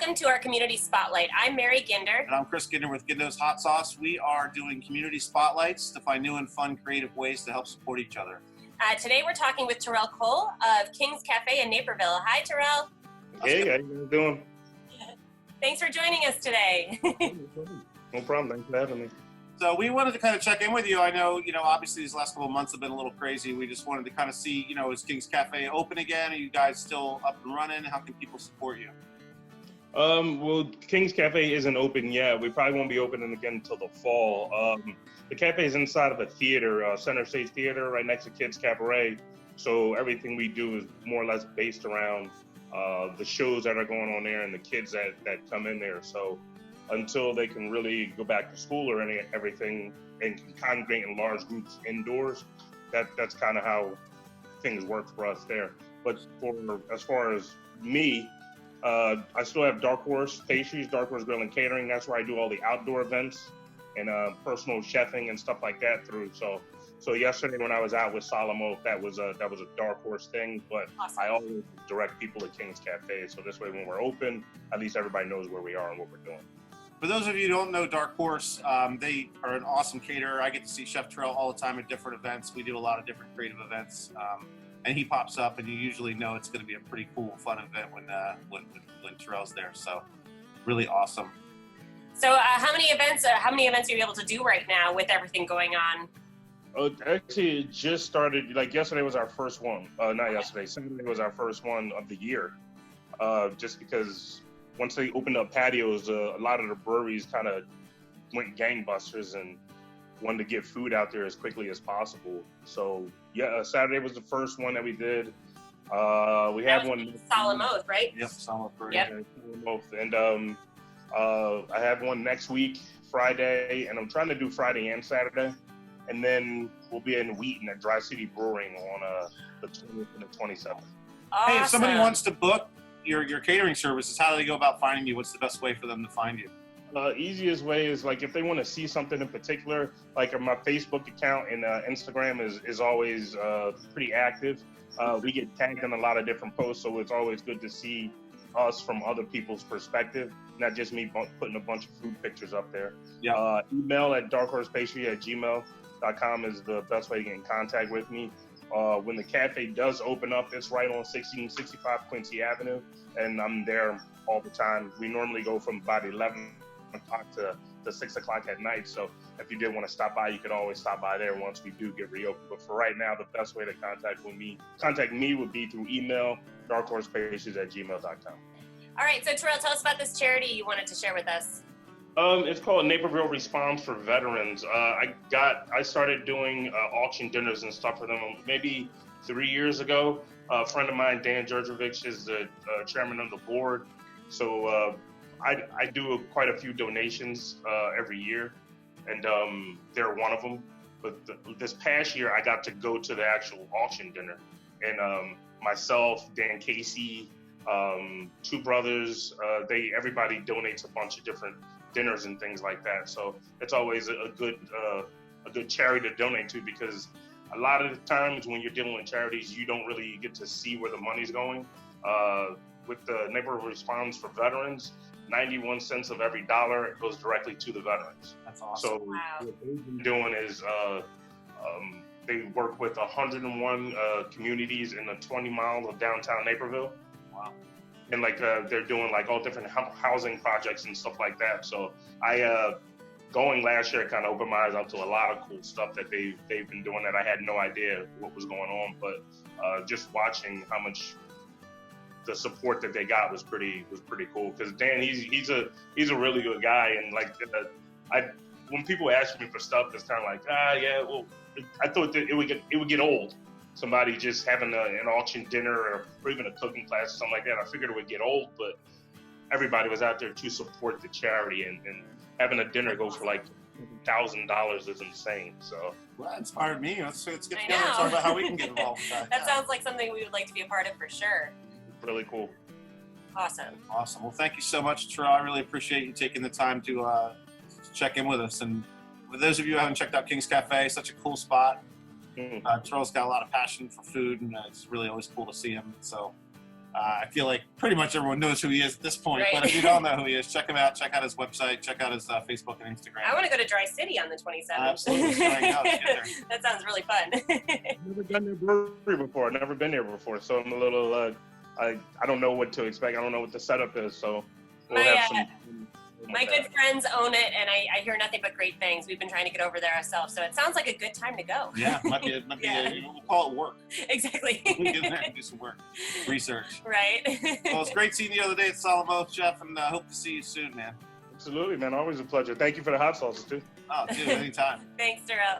welcome to our Community Spotlight. I'm Mary Ginder. And I'm Chris Ginder with Gindo's Hot Sauce. We are doing community spotlights to find new and fun creative ways to help support each other. Today we're talking with Terrell Cole of King's Cafe in Naperville. Hi, Terrell. Hey, how you guys doing? Thanks for joining us today. No problem. Thanks for having me. So we wanted to kind of check in with you. I know, obviously these last couple of months have been a little crazy. We just wanted to kind of see, is King's Cafe open again? Are you guys still up and running? How can people support you? Well, King's Cafe isn't open yet. We probably won't be opening again until the fall. The cafe is inside of a theater, Center Stage Theater, right next to Kids Cabaret. So everything we do is more or less based around the shows that are going on there and the kids that come in there. So until they can really go back to school or everything and can congregate in large groups indoors, that's kind of how things work for us there. But as far as me, I still have Dark Horse Pastries, Dark Horse Grill and Catering. That's where I do all the outdoor events and personal chefing and stuff like that through. So yesterday when I was out with Solomon, that was a Dark Horse thing, but Awesome. I always direct people to King's Cafe. So this way when we're open, at least everybody knows where we are and what we're doing. For those of you who don't know Dark Horse, they are an awesome caterer. I get to see Chef Terrell all the time at different events. We do a lot of different creative events. And he pops up, and you usually know it's going to be a pretty cool, fun event when Terrell's there. So, really awesome. So how many events are you able to do right now with everything going on? Actually, it just started. Like yesterday was our first one. Not yesterday. Saturday was our first one of the year. Just because once they opened up patios, a lot of the breweries kind of went gangbusters and wanted to get food out there as quickly as possible. So yeah, Saturday was the first one that we did. We have one. Solemn Oath, right? Yep, Solid Bird. Yep. And I have one next week, Friday, and I'm trying to do Friday and Saturday. And then we'll be in Wheaton at Dry City Brewing on the 20th and the 27th. Awesome. Hey, if somebody wants to book your catering services, how do they go about finding you? What's the best way for them to find you? Easiest way is like if they want to see something in particular, like my Facebook account and Instagram is always pretty active. We get tagged in a lot of different posts, so it's always good to see us from other people's perspective, not just me putting a bunch of food pictures up there. Yeah. Email at darkhorsepastry@gmail.com is the best way to get in contact with me. When the cafe does open up, it's right on 1665 Quincy Avenue, and I'm there all the time. We normally go from about 11 o'clock to 6 o'clock at night. So if you did want to stop by, you could always stop by there once we do get reopened. But for right now, the best way to contact me would be through email, darkhorsepastries@gmail.com. All right, so Terrell, tell us about this charity you wanted to share with us. It's called Naperville Response for Veterans. I started doing auction dinners and stuff for them maybe 3 years ago. A friend of mine, Dan Djurdjevic, is the chairman of the board. So I do quite a few donations every year, and they're one of them. But this past year, I got to go to the actual auction dinner, and myself, Dan Casey, two brothers, everybody donates a bunch of different dinners and things like that. So it's always a good charity to donate to, because a lot of the times when you're dealing with charities, you don't really get to see where the money's going. With the Neighborhood Response for Veterans, 91 cents of every dollar goes directly to the veterans. That's awesome. So Wow. what they've been doing is they work with 101 communities in the 20 miles of downtown Naperville. Wow. And they're doing like all different housing projects and stuff like that. So I going last year kind of opened my eyes up to a lot of cool stuff that they've been doing that I had no idea what was going on. But just watching how much the support that they got was pretty cool. Because Dan, he's a really good guy, and when people ask me for stuff, it's kind of like yeah, well, I thought that it would get old. Somebody just having an auction dinner or even a cooking class or something like that. I figured it would get old, but everybody was out there to support the charity, and having a dinner go for like $1,000 is insane. So Well, that inspired me. Let's get together I and know. talk about how we can get involved with that. That sounds like something we would like to be a part of for sure. really cool. Awesome. Awesome. Well, thank you so much, Terrell. I really appreciate you taking the time to check in with us. And for those of you who haven't checked out King's Cafe, such a cool spot. Terrell's got a lot of passion for food, and it's really always cool to see him. So I feel like pretty much everyone knows who he is at this point. Right. But if you don't know who he is, check him out. Check out his website. Check out his Facebook and Instagram. I want to go to Dry City on the 27th. Absolutely. So hang out, get there. That sounds really fun. Never done their brewery before. Never been there before, so I'm a little. I don't know what to expect. I don't know what the setup is, so we'll have some. My good friends own it, and I hear nothing but great things. We've been trying to get over there ourselves, so it sounds like a good time to go. Yeah, might be Yeah. we'll call it work. Exactly. We get in there and do some work, research. Right. Well, it's great seeing you the other day at Solomon, Jeff, and hope to see you soon, man. Absolutely, man. Always a pleasure. Thank you for the hot sauce too. Oh, dude, anytime. Thanks, Darrell.